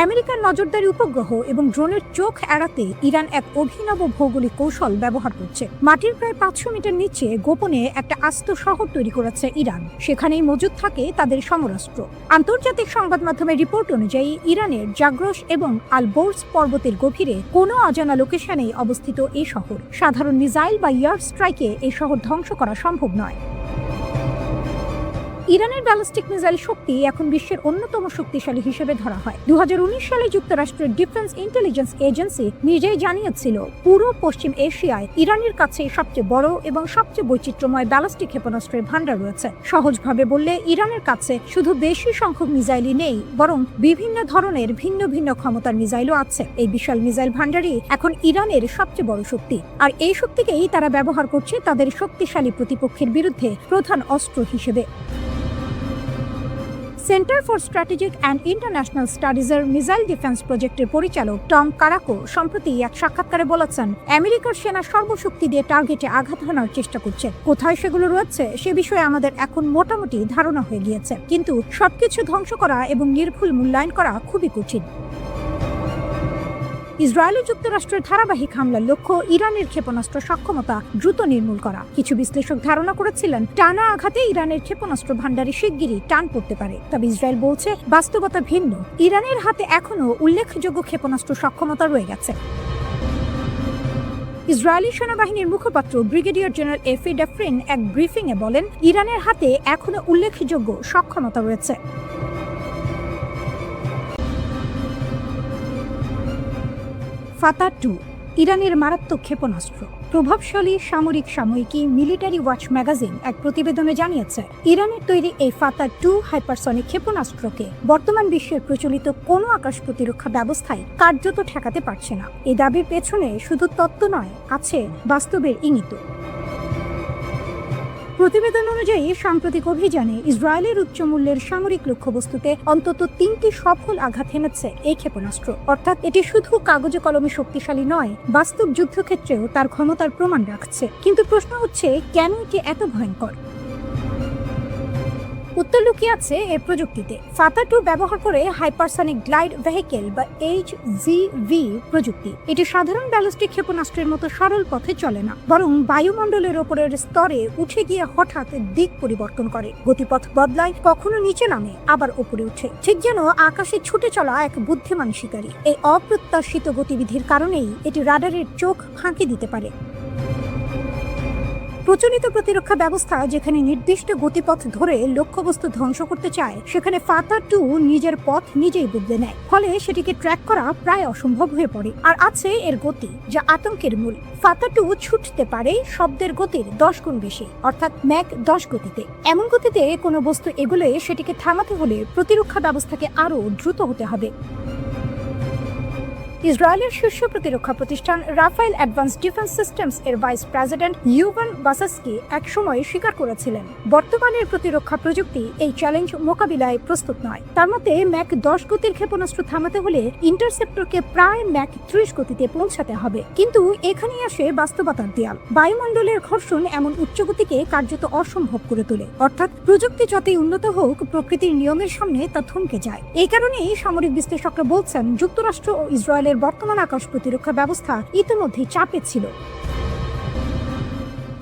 আমেরিকার নজরদারি উপগ্রহ এবং ড্রোনের চোখ এড়াতে ইরান এক অভিনব ভৌগোলিক কৌশল ব্যবহার করছে। মাটির প্রায় 500 মিটার নিচে গোপনে একটা আস্ত শহর তৈরি করেছে ইরান। সেখানেই মজুদ থাকে তাদের সমরাস্ত্র। আন্তর্জাতিক সংবাদ মাধ্যমের রিপোর্ট অনুযায়ী ইরানের জাগ্রস এবং আলবোর্স পর্বতের গভীরে কোনো অজানা লোকেশনেই অবস্থিত এই শহর। সাধারণ মিসাইল বা এয়ার স্ট্রাইকে এই শহর ধ্বংস করা সম্ভব নয়। ইরানের ব্যালিস্টিক মিসাইল শক্তি এখন বিশ্বের অন্যতম শক্তিশালী হিসেবে ধরা হয়। 2019 সালে যুক্তরাষ্ট্রের ডিফেন্স ইন্টেলিজেন্স এজেন্সি নিজেই জানিয়েছিল, পুরো পশ্চিম এশিয়ায় ইরানের কাছে সবচেয়ে বড় এবং সবচেয়ে বৈচিত্র্যময় ব্যালিস্টিক ক্ষেপণাস্ত্রের ভাণ্ডার রয়েছে। সহজভাবে বললে, ইরানের কাছে শুধু বেশি সংখ্যক মিসাইলই নেই, বরং বিভিন্ন ধরনের ভিন্ন ভিন্ন ক্ষমতার মিসাইলও আছে। এই বিশাল মিসাইল ভাণ্ডারই এখন ইরানের সবচেয়ে বড় শক্তি, আর এই শক্তিকেই তারা ব্যবহার করছে তাদের শক্তিশালী প্রতিপক্ষের বিরুদ্ধে প্রধান অস্ত্র হিসেবে। Centre for strategic and international স্টাডিজের মিসাইল ডিফেন্স প্রজেক্টের পরিচালক টম কারাকো সম্প্রতি এক সাক্ষাৎকারে বলেছেন, আমেরিকার সেনা সর্বশক্তি দিয়ে টার্গেটে আঘাত হানার চেষ্টা করছে। কোথায় সেগুলো রয়েছে সে বিষয়ে আমাদের এখন মোটামুটি ধারণা হয়ে গিয়েছে, কিন্তু সবকিছু ধ্বংস করা এবং নির্ভুল মূল্যায়ন করা খুবই কঠিন। ইসরায়েল ও যুক্তরাষ্ট্রের ধারাবাহিক হামলার লক্ষ্য ইরানের ক্ষেপণাস্ত্র সক্ষমতা দ্রুত নির্মূল করা। কিছু বিশ্লেষক ধারণা করেছিলেন, টানা আঘাতে ইরানের ক্ষেপণাস্ত্র ভাণ্ডারে শিগগিরই টান পড়তে পারে। তবে ইসরায়েল বলছে বাস্তবতা ভিন্ন। ইরানের হাতে এখনও উল্লেখযোগ্য ক্ষেপণাস্ত্র সক্ষমতা রয়ে গেছে। ইসরায়েলি সেনাবাহিনীর মুখপাত্র ব্রিগেডিয়ার জেনারেল এফি ডেফরিন এক ব্রিফিংয়ে বলেন, ইরানের হাতে এখনো উল্লেখযোগ্য সক্ষমতা রয়েছে। ফাতা-2 ইরানের মারাত্মক ক্ষেপণাস্ত্র। প্রভাবশালী সামরিক সাময়িকী মিলিটারি ওয়াচ ম্যাগাজিন এক প্রতিবেদনে জানিয়েছে, ইরানের তৈরি এই ফাতা-2 হাইপারসনিক ক্ষেপণাস্ত্রকে বর্তমান বিশ্বের প্রচলিত কোনো আকাশ প্রতিরক্ষা ব্যবস্থায় কার্যত ঠেকাতে পারছে না। এই দাবির পেছনে শুধু তত্ত্ব নয়, আছে বাস্তবের ইঙ্গিত। প্রতিবেদন অনুযায়ী সাম্প্রতিক অভিযানে ইসরায়েলের উচ্চমূল্যের সামরিক লক্ষ্যবস্তুতে অন্তত 3টি সফল আঘাত হেনেছে এই ক্ষেপণাস্ত্র। অর্থাৎ এটি শুধু কাগজে কলমে শক্তিশালী নয়, বাস্তব যুদ্ধক্ষেত্রেও তার ক্ষমতার প্রমাণ রাখছে। কিন্তু প্রশ্ন হচ্ছে, কেন এটি এত ভয়ঙ্কর? উত্তর লুকিয়ে আছে এর প্রযুক্তিতে। ফাতা-2 ব্যবহার করে হাইপারসনিক গ্লাইড ভেহিকেল বা HGV প্রযুক্তি। এটি সাধারণ ব্যালিস্টিক ক্ষেপণাস্ত্রের মতো সরল পথে চলে না, বরং বায়ুমণ্ডলের ওপরের স্তরে উঠে গিয়ে হঠাৎ দিক পরিবর্তন করে, গতিপথ বদলায়, কখনো নিচে নামে, আবার উপরে ওঠে, ঠিক যেন আকাশে ছুটে চলা এক বুদ্ধিমান শিকারী। এই অপ্রত্যাশিত গতিবিধির কারণেই এটি রাডারের চোখ ফাঁকি দিতে পারে। প্রচলিত প্রতিরক্ষা ব্যবস্থা যেখানে নির্দিষ্ট গতিপথ ধরে লক্ষ্যবস্তু ধ্বংস করতে চায়, সেখানে ফাতা-2 নিজের পথ নিজেই বদলে নেয়, ফলে সেটিকে ট্র্যাক করা প্রায় অসম্ভব হয়ে পড়ে। আর আছে এর গতি, যা আতঙ্কের মূল। ফাতা-2 ছুটতে পারে শব্দের গতির 10 গুণ বেশি, অর্থাৎ ম্যাক 10 গতিতে। এমন গতিতে কোনো বস্তু এগোলে সেটিকে থামাতে হলে প্রতিরক্ষা ব্যবস্থাকে আরও দ্রুত হতে হবে। ইসরায়েলের শীর্ষ প্রতিরক্ষা প্রতিষ্ঠান রাফায়েল অ্যাডভান্স ডিফেন্স সিস্টেমস এর ভাইস প্রেসিডেন্ট ইউভান বাসাস্কি একসময় স্বীকার করেছিলেন, বর্তমানের প্রতিরক্ষা প্রযুক্তি এই চ্যালেঞ্জ মোকাবিলায় প্রস্তুত নয়। তার মতে, ম্যাক 10 গতির ক্ষেপণাস্ত্র থামাতে হলে ইন্টারসেপ্টরকে প্রায় ম্যাক 30 গতিতে পৌঁছাতে হবে। কিন্তু এখানেই আসে বাস্তবতার দেয়াল। বায়ুমণ্ডলের ঘর্ষণ এমন উচ্চ গতিকে কার্যত অসম্ভব করে তোলে। অর্থাৎ প্রযুক্তি যতই উন্নত হোক, প্রকৃতির নিয়মের সামনে তা থমকে যায়। এই কারণেই সামরিক বিশ্লেষকরা বলছেন, যুক্তরাষ্ট্র ও ইসরায়েলের বর্তমান আকাশ প্রতিরক্ষা ব্যবস্থা ইতিমধ্যে চাপে ছিল।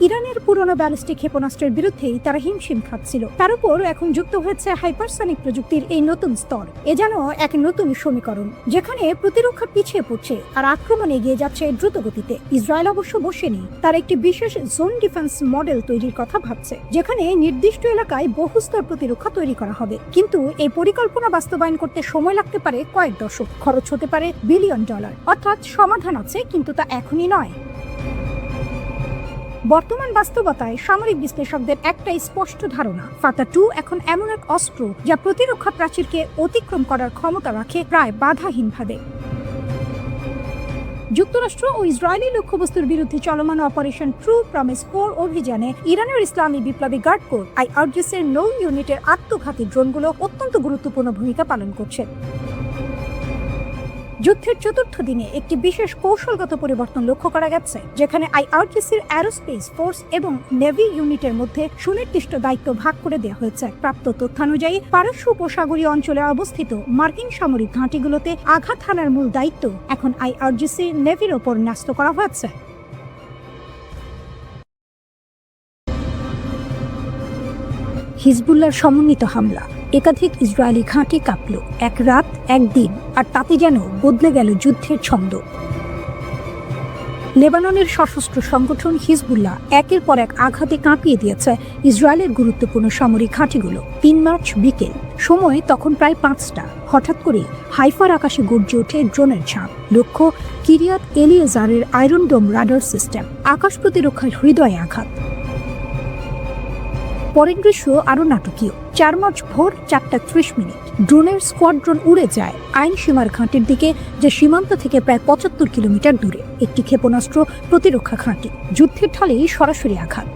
ইরানের পুরনো ব্যালিস্টিক ক্ষেপণাস্ত্রের বিরুদ্ধেই তারা হিমশিম খাচ্ছিল। তার উপর এখন যুক্ত হয়েছে হাইপারসনিক প্রযুক্তির এই নতুন স্তর। এ যেন এক নতুন সমীকরণ, যেখানে প্রতিরক্ষা পিছিয়ে পড়ছে আর আক্রমণ এগিয়ে যাচ্ছে দ্রুত গতিতে। ইসরায়েল অবশ্য বসেনি, তার একটি বিশেষ জোন ডিফেন্স মডেল তৈরির কথা ভাবছে, যেখানে নির্দিষ্ট এলাকায় বহুস্তর প্রতিরক্ষা তৈরি করা হবে। কিন্তু এই পরিকল্পনা বাস্তবায়ন করতে সময় লাগতে পারে কয়েক দশক, খরচ হতে পারে বিলিয়ন ডলার। অর্থাৎ সমাধান আছে, কিন্তু তা এখনই নয়। বর্তমান বাস্তবতায় সামরিক বিশ্লেষকদের একটাই স্পষ্ট ধারণা, ফাতা-2 এখন এমন এক অস্ত্র যা প্রতিরক্ষা প্রাচীরকে অতিক্রম করার ক্ষমতা রাখে প্রায় বাধাহীনভাবে। যুক্তরাষ্ট্র ও ইসরায়েলি লক্ষ্যবস্তুর বিরুদ্ধে চলমান অপারেশন ট্রু প্রমিস 4 অভিযানে ইরানের ইসলামী বিপ্লবী গার্ড কোর IRGC-র নৌ ইউনিটের আত্মঘাতী ড্রোনগুলো অত্যন্ত গুরুত্বপূর্ণ ভূমিকা পালন করছে। যুদ্ধের চতুর্থ দিনে একটি বিশেষ কৌশলগত পরিবর্তন লক্ষ্য করা গেছে, যেখানে IRGC-র অ্যারোস্পেস ফোর্স এবং নেভি ইউনিটের মধ্যে সুনির্দিষ্ট দায়িত্ব ভাগ করে দেওয়া হয়েছে। প্রাপ্ত তথ্যানুযায়ী পারস্য উপসাগরীয় অঞ্চলে অবস্থিত মার্কিন সামরিক ঘাঁটিগুলোতে আঘাত হানার মূল দায়িত্ব এখন IRGC নেভির ওপর ন্যস্ত করা হয়েছে। হিজবুল্লাহর সমন্বিত হামলা, একাধিক ইসরায়েলি ঘাঁটি কাঁপল। এক রাত, এক দিন, আর তাতে যেন বদলে গেল যুদ্ধের ছন্দ। লেবাননের সশস্ত্র সংগঠন হিজবুল্লাহ একের পর এক আঘাতে কাঁপিয়ে দিয়েছে ইসরায়েলের গুরুত্বপূর্ণ সামরিক ঘাঁটিগুলো। 3 মার্চ বিকেল, সময় তখন প্রায় 5টা। হঠাৎ করে হাইফার আকাশে গর্জে ওঠে ড্রোনের ঝাঁপ। লক্ষ্য কিরিয়াত এলিয়েজারের আয়রন ডোম রাডার সিস্টেম। আকাশ প্রতিরক্ষার হৃদয়ে আঘাত। পরের দৃশ্য আরো নাটকীয়। 4 মার্চ ভোর 4:30, ড্রোনের স্কোয়াড্রন উড়ে যায় আইন সীমার ঘাঁটির দিকে, যে সীমান্ত থেকে প্রায় 75 কিলোমিটার দূরে। একটি ক্ষেপণাস্ত্র প্রতিরক্ষা ঘাঁটি। যুদ্ধের ঢালেই সরাসরি আঘাত।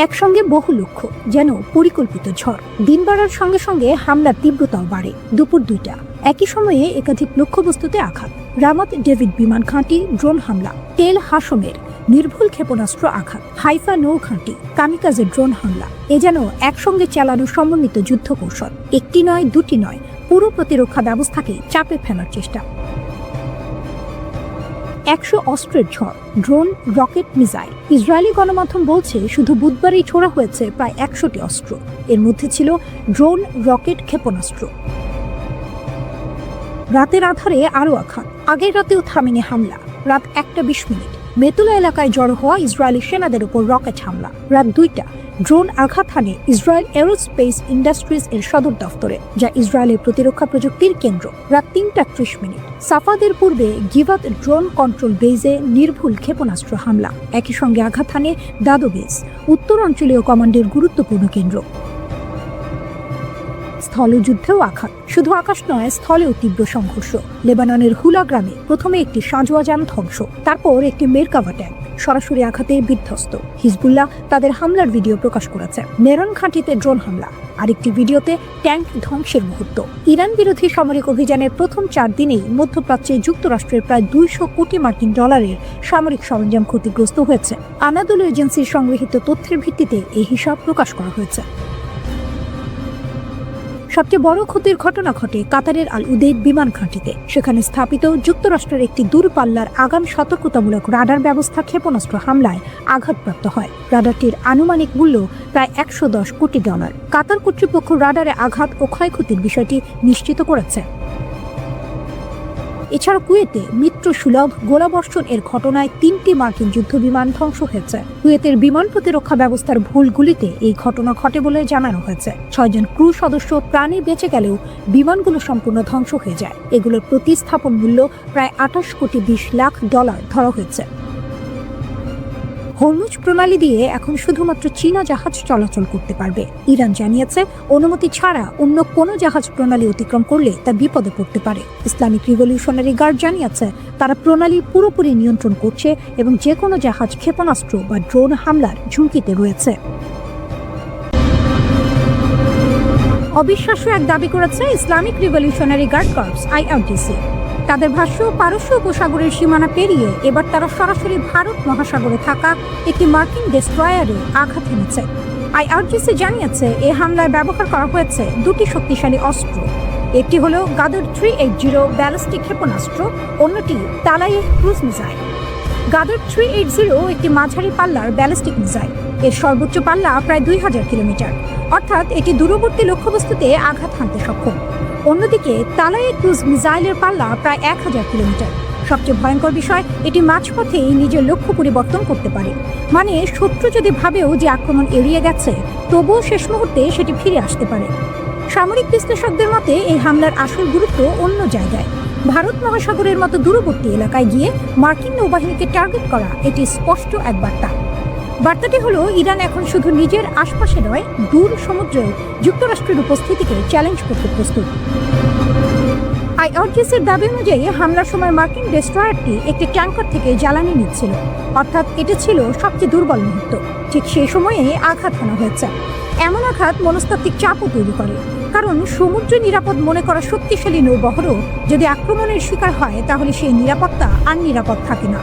একসঙ্গে বহু লক্ষ্য, যেন পরিকল্পিত ঝড়। দিন বাড়ার সঙ্গে সঙ্গে হামলার তীব্রতাও বাড়ে। দুপুর 2টা, একই সময়ে একাধিক লক্ষ্যবস্তুতে আঘাত। রামাত ডেভিড বিমান ঘাঁটি ড্রোন হামলা। তেল হাসমের নির্ভুল ক্ষেপণাস্ত্র আঘাত। হাইফা নৌ ঘাঁটি কামিকাজে ড্রোন হামলা। এ যেন একসঙ্গে চালানো সমন্বিত যুদ্ধ কৌশল। একটি নয়, দুটি নয়, পুরো প্রতিরক্ষা ব্যবস্থাকে চাপে ফেলার চেষ্টা। 100 অস্ত্রের ঝড়, ড্রোন, রকেট, মিসাইল। ইসরায়েলি গণমাধ্যম বলছে, শুধু বুধবারই ছোড়া হয়েছে প্রায় 100টি অস্ত্র। এর মধ্যে ছিল ড্রোন, রকেট, ক্ষেপণাস্ত্র। রাতের আধারে আরও আঘাত। আগের রাতেও থামেনি হামলা। রাত 1:20 মেতুলা এলাকায় জড়ো হওয়া ইসরায়েলি সেনাদের উপর রকেট হামলা। রাত 2টা ড্রোন আঘাত হানে ইসরায়েল এরোস্পেস ইন্ডাস্ট্রিজ এর সদর দফতরে, যা ইসরায়েলের প্রতিরক্ষা প্রযুক্তির কেন্দ্র। রাত 3:30 সাফাদের পূর্বে গিভাত ড্রোন কন্ট্রোল বেজে নির্ভুল ক্ষেপণাস্ত্র হামলা। একই সঙ্গে আঘাত হানে দাদো বেজ, উত্তর অঞ্চলীয় কমান্ডের গুরুত্বপূর্ণ কেন্দ্র। স্থলযুদ্ধেও আঘাত, শুধু আকাশ নয়, স্থলেও তীব্র সংঘর্ষ। লেবাননের হুলা গ্রামে প্রথমে একটি সাঁজোয়া যান ধ্বংস, তারপর একটি মেরকাভা ট্যাঙ্ক সরাসরি আঘাতে বিধ্বস্ত। হিজবুল্লাহ তাদের হামলার ভিডিও প্রকাশ করেছে। মেরন ঘাঁটিতে ড্রোন হামলা, আরেকটি ভিডিওতে ট্যাঙ্ক ধ্বংসের মুহূর্ত। ইরান বিরোধী সামরিক অভিযানের প্রথম 4 দিনেই মধ্যপ্রাচ্যে যুক্তরাষ্ট্রের প্রায় 200 কোটি মার্কিন ডলারের সামরিক সরঞ্জাম ক্ষতিগ্রস্ত হয়েছে। আনাদোলু এজেন্সির সংগৃহীত তথ্যের ভিত্তিতে এই হিসাব প্রকাশ করা হয়েছে। সবচেয়ে বড় ক্ষতির ঘটনা ঘটে কাতারের আল উদেইদ বিমান ঘাঁটিতে। সেখানে স্থাপিত যুক্তরাষ্ট্রের একটি দূরপাল্লার আগাম সতর্কতামূলক রাডার ব্যবস্থা ক্ষেপণাস্ত্র হামলায় আঘাতপ্রাপ্ত হয়। রাডারটির আনুমানিক মূল্য প্রায় 110 কোটি ডলার। কাতার কর্তৃপক্ষ রাডারে আঘাত ও ক্ষয়ক্ষতির বিষয়টি নিশ্চিত করেছে। এছাড়া কুয়েতে মিত্র সুলভ গোলাবর্ষণ এর ঘটনায় 3টি মার্কিন যুদ্ধবিমান ধ্বংস হয়েছে। কুয়েতের বিমান প্রতিরক্ষা ব্যবস্থার ভুল গুলিতে এই ঘটনা ঘটে বলে জানানো হয়েছে। 6 জন ক্রু সদস্য প্রাণে বেঁচে গেলেও বিমানগুলো সম্পূর্ণ ধ্বংস হয়ে যায়। এগুলোর প্রতিস্থাপন মূল্য প্রায় 28 কোটি 20 লাখ ডলার ধরা হয়েছে। হরমুজ প্রণালী দিয়ে এখন শুধুমাত্র চীনা জাহাজ চলাচল করতে পারবে। ইরান জানিয়েছে অনুমতি ছাড়া অন্য কোনো জাহাজ প্রণালী অতিক্রম করলে তা বিপদে পড়তে পারে। ইসলামিক রিভলিউশনারি গার্ড জানিয়েছে তারা প্রণালী পুরোপুরি নিয়ন্ত্রণ করছে এবং যে কোনো জাহাজ ক্ষেপণাস্ত্র বা ড্রোন হামলার ঝুঁকিতে রয়েছে। অবিশ্বাস্য এক দাবি করেছে Islamic Revolutionary Guard Corps IRGC। তাদের ভাষ্য, পারস্য উপসাগরের সীমানা পেরিয়ে এবার তারা সরাসরি ভারত মহাসাগরে থাকা একটি মার্কিন ডেস্ট্রয়ারে আঘাত এনেছে। IRGC জানিয়েছে এই হামলায় ব্যবহার করা হয়েছে 2টি শক্তিশালী অস্ত্র। একটি হলো গাদার 380 ব্যালিস্টিক ক্ষেপণাস্ত্র, অন্যটি তালাইয়ে ক্রুজ মিসাইল। গাদার 380 একটি মাঝারি পাল্লার ব্যালিস্টিক মিসাইল। এর সর্বোচ্চ পাল্লা প্রায় 2000 কিলোমিটার, অর্থাৎ এটি দূরবর্তী লক্ষ্যবস্তুতে আঘাত হানতে সক্ষম। অন্যদিকে তালাইয়ে ক্রুজ মিসাইলের পাল্লা প্রায় 1000 কিলোমিটার। সবচেয়ে ভয়ঙ্কর বিষয়, এটি মাঝপথেই নিজের লক্ষ্য পরিবর্তন করতে পারে। মানে শত্রু যদি ভাবেও যে আক্রমণ এড়িয়ে গেছে, তবুও শেষ মুহূর্তে সেটি ফিরে আসতে পারে। সামরিক বিশ্লেষকদের মতে এই হামলার আসল গুরুত্ব অন্য জায়গায়। ভারত মহাসাগরের মতো দূরবর্তী এলাকায় গিয়ে মার্কিন নৌবাহিনীকে টার্গেট করা এটি স্পষ্ট এক বার্তা। বার্তাটি হলো ইরান এখন শুধু নিজের আশপাশে নয়, দূর সমুদ্রেও যুক্তরাষ্ট্রের উপস্থিতিকে চ্যালেঞ্জ করতে প্রস্তুত। IRGCর দাবি অনুযায়ী হামলার সময় মার্কিন ডেস্ট্রয়ারটি একটি ট্যাঙ্কার থেকে জ্বালানি নিচ্ছিল, অর্থাৎ এটা ছিল সবচেয়ে দুর্বল মুহূর্ত। ঠিক সেই সময়ে আঘাত হানা হয়েছে। এমন আঘাত মনস্তাত্ত্বিক চাপও তৈরি করে, কারণ সমুদ্রে নিরাপদ মনে করা শক্তিশালী নৌবহরও যদি আক্রমণের শিকার হয়, তাহলে সেই নিরাপত্তা আর নিরাপদ থাকে না।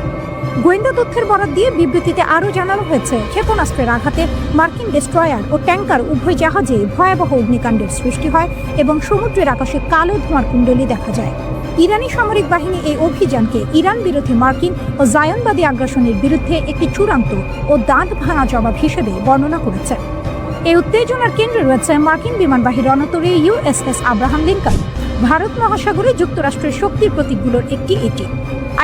গোয়েন্দা তথ্যের বরাত দিয়ে বিবৃতিতে আরও জানানো হয়েছে, ক্ষেপণাস্ত্রের আঘাতে মার্কিন ডেস্ট্রয়ার ও ট্যাঙ্কার উভয় জাহাজে ভয়াবহ অগ্নিকাণ্ডের সৃষ্টি হয় এবং সমুদ্রের আকাশে কালো ধোঁয়ার কুণ্ডলী দেখা যায়। ইরানি সামরিক বাহিনী এই অভিযানকে ইরান বিরোধী মার্কিন ও জায়নবাদী আগ্রাসনের বিরুদ্ধে একটি চূড়ান্ত ও দাঁত ভাঙা জবাব হিসেবে বর্ণনা করেছে। এই উত্তেজনার কেন্দ্রে রয়েছে মার্কিন বিমানবাহী রণতরী USS আব্রাহাম লিঙ্কন। ভারত মহাসাগরে যুক্তরাষ্ট্রের শক্তির প্রতীকগুলোর একটি এটি।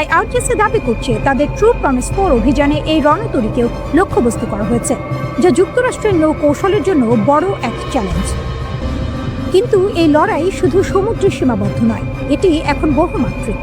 IRGC দাবি করছে তাদের ট্রু প্রমিস 4 অভিযানে এই রণতরীকেও লক্ষ্যবস্তু করা হয়েছে, যা যুক্তরাষ্ট্রের নৌ কৌশলের জন্য বড় এক চ্যালেঞ্জ। কিন্তু এই লড়াই শুধু সমুদ্রে সীমাবদ্ধ নয়, এটি এখন বহুমাত্রিক।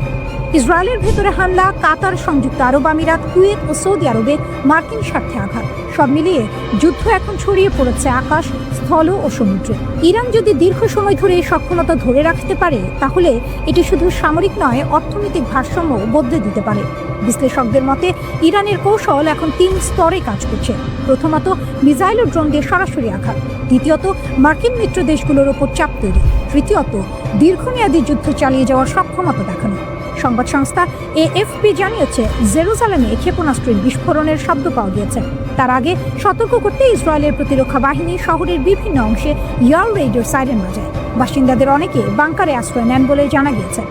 ইসরায়েলের ভেতরে হামলা, কাতার, সংযুক্ত আরব আমিরাত, কুয়েত ও সৌদি আরবে মার্কিন স্বার্থে আঘাত, সব মিলিয়ে যুদ্ধ এখন ছড়িয়ে পড়েছে আকাশ, স্থল ও সমুদ্রে। ইরান যদি দীর্ঘ সময় ধরে এই সক্ষমতা ধরে রাখতে পারে, তাহলে এটি শুধু সামরিক নয়, অর্থনৈতিক ভারসাম্য বদলে দিতে পারে। বিশ্লেষকদের মতে ইরানের কৌশল এখন 3 স্তরে কাজ করছে। প্রথমত, মিসাইল ও ড্রোন দিয়ে সরাসরি আঘাত। দ্বিতীয়ত, মার্কিন মিত্র দেশগুলোর ওপর চাপ তৈরি। তৃতীয়ত, দীর্ঘমেয়াদী যুদ্ধ চালিয়ে যাওয়ার সক্ষমতা দেখানো। সংবাদ সংস্থা AFP জানিয়েছে জেরুজালেমে ক্ষেপণাস্ত্রের বিস্ফোরণের শব্দ পাওয়া গিয়েছে। তার আগে সতর্ক করতে ইসরায়েলের প্রতিরক্ষা বাহিনী শহরের বিভিন্ন অংশে ইয়ার রেইডের সাইরেন বাজায়। বাসিন্দাদের অনেকে বাংকারে আশ্রয় নেন বলে জানা গিয়েছে।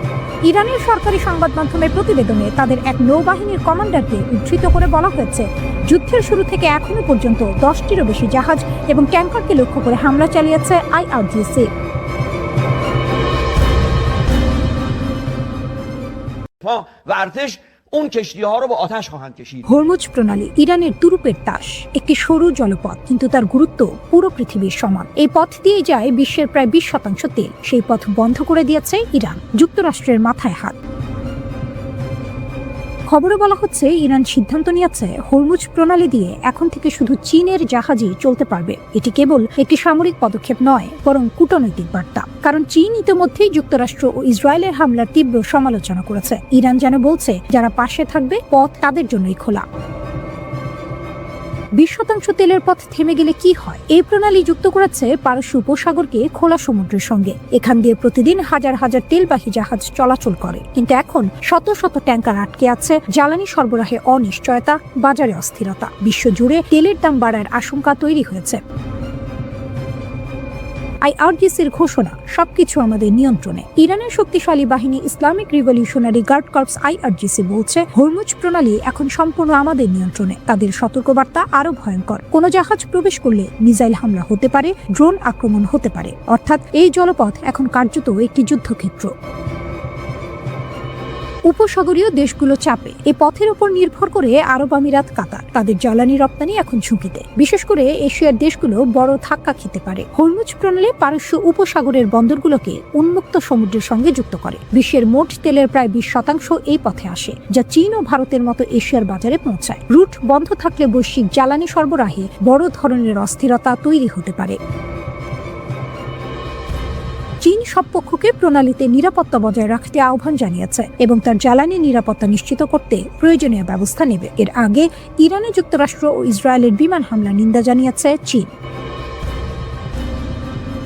ইরানের সরকারি সংবাদ মাধ্যমের প্রতিবেদনে তাদের এক নৌবাহিনীর কমান্ডারকে উদ্ধৃত করে বলা হয়েছে, যুদ্ধের শুরু থেকে এখনো পর্যন্ত 10টিরও বেশি জাহাজ এবং ট্যাঙ্কারকে লক্ষ্য করে হামলা চালিয়েছে IRGC। و ارتش اون کشتی‌ها رو با آتش خواهند کشید. হরমুজ প্রণালী ইরানের তুরুপের তাস, একটি সরু জলপথ, কিন্তু তার গুরুত্ব পুরো পৃথিবীর সমান। এই পথ দিয়ে যায় বিশ্বের প্রায় 20% তেল। সেই পথ বন্ধ করে দিয়েছে ইরান, যুক্তরাষ্ট্রের মাথায় হাত। খবরে বলা হচ্ছে ইরান সিদ্ধান্ত নিয়েছে হরমুজ প্রণালী দিয়ে এখন থেকে শুধু চীনের জাহাজই চলতে পারবে। এটি কেবল একটি সামরিক পদক্ষেপ নয়, বরং কূটনৈতিক বার্তা। কারণ চীন ইতিমধ্যেই যুক্তরাষ্ট্র ও ইসরায়েলের হামলার তীব্র সমালোচনা করেছে। ইরান যেন বলছে, যারা পাশে থাকবে পথ তাদের জন্যই খোলা। 20% তেলের পথ থেমে গেলে কি হয়? এই প্রণালী যুক্ত করেছে পারস্য উপসাগরকে খোলা সমুদ্রের সঙ্গে। এখান দিয়ে প্রতিদিন হাজার হাজার তেলবাহী জাহাজ চলাচল করে। কিন্তু এখন শত শত ট্যাঙ্কার আটকে আছে, জ্বালানি সরবরাহে অনিশ্চয়তা, বাজারে অস্থিরতা। বিশ্বজুড়ে তেলের দাম বাড়ার আশঙ্কা তৈরি হয়েছে। আইআরজিসির ঘোষণা, সবকিছু আমাদের নিয়ন্ত্রণে। ইরানের শক্তিশালী বাহিনী Islamic Revolutionary Guard Corps IRGC বলছে, হরমুজ প্রণালী এখন সম্পূর্ণ আমাদের নিয়ন্ত্রণে। তাদের সতর্কবার্তা আরো ভয়ঙ্কর। কোন জাহাজ প্রবেশ করলে মিসাইল হামলা হতে পারে, ড্রোন আক্রমণ হতে পারে। অর্থাৎ এই জলপথ এখন কার্যত একটি যুদ্ধক্ষেত্র। উপসাগরীয় দেশগুলো চাপে। এই পথের উপর নির্ভর করে আরব আমিরাত, কাতার। তাদের জ্বালানি রপ্তানি এখন ঝুঁকিতে। বিশেষ করে এশিয়ার দেশগুলো বড় ধাক্কা খেতে পারে। হরমুজ প্রণালী পারস্য উপসাগরের বন্দরগুলোকে উন্মুক্ত সমুদ্রের সঙ্গে যুক্ত করে। বিশ্বের মোট তেলের প্রায় 20% এই পথে আসে, যা চীন ও ভারতের মতো এশিয়ার বাজারে পৌঁছায়। রুট বন্ধ থাকলে বৈশ্বিক জ্বালানি সরবরাহে বড় ধরনের অস্থিরতা তৈরি হতে পারে। চীন সব পক্ষকে প্রণালীতে নিরাপত্তা বজায় রাখতে আহ্বান জানিয়েছে এবং তার জ্বালানি নিরাপত্তা নিশ্চিত করতে প্রয়োজনীয় ব্যবস্থা নেবে। এর আগে ইরানে যুক্তরাষ্ট্র ও ইসরায়েলের বিমান হামলা নিন্দা জানিয়েছে চীন।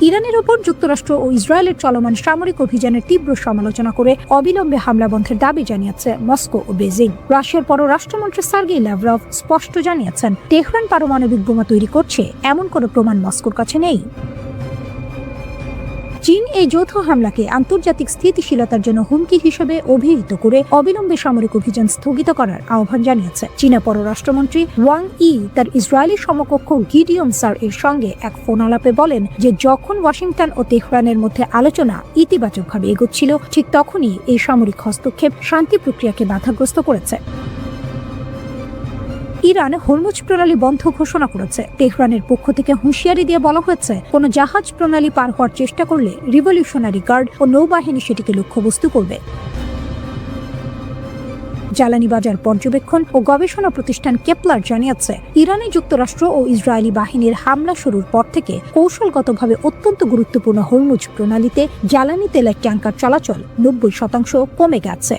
ইরানের ওপর যুক্তরাষ্ট্র ও ইসরায়েলের চলমান সামরিক অভিযানের তীব্র সমালোচনা করে অবিলম্বে হামলা বন্ধের দাবি জানিয়েছে মস্কো ও বেজিং। রাশিয়ার পররাষ্ট্রমন্ত্রী সার্গেই ল্যাভরভ স্পষ্ট জানিয়েছেন, তেহরান পারমাণবিক বোমা তৈরি করছে এমন কোনো প্রমাণ মস্কোর কাছে নেই। চীন এই যৌথ হামলাকে আন্তর্জাতিক স্থিতিশীলতার জন্য হুমকি হিসেবে অভিহিত করে অবিলম্বে সামরিক অভিযান স্থগিত করার আহ্বান জানিয়েছে। চীনা পররাষ্ট্রমন্ত্রী ওয়াং ই তার ইসরায়েলি সমকক্ষ গিডিয়ন সার এর সঙ্গে এক ফোন আলাপে বলেন যে যখন ওয়াশিংটন ও তেহরানের মধ্যে আলোচনা ইতিবাচকভাবে এগোচ্ছিল, ঠিক তখনই এই সামরিক হস্তক্ষেপ শান্তি প্রক্রিয়াকে বাধাগ্রস্ত করেছে। ইরান হরমুজ প্রণালী বন্ধ ঘোষণা করেছে। তেহরানের পক্ষ থেকে হুঁশিয়ারি দিয়ে বলা হয়েছে, কোনো জাহাজ প্রণালী পার হওয়ার চেষ্টা করলে রিভলিউশনারি গার্ড ও নৌবাহিনী সেটিকে লক্ষ্যবস্তু করবে। জ্বালানি বাজার পর্যবেক্ষণ ও গবেষণা প্রতিষ্ঠান কেপলার জানিয়েছে, ইরানে যুক্তরাষ্ট্র ও ইসরায়েলি বাহিনীর হামলা শুরুর পর থেকে কৌশলগতভাবে অত্যন্ত গুরুত্বপূর্ণ হরমুজ প্রণালীতে জ্বালানি তেলের ট্যাঙ্কার চলাচল 90% কমে গেছে।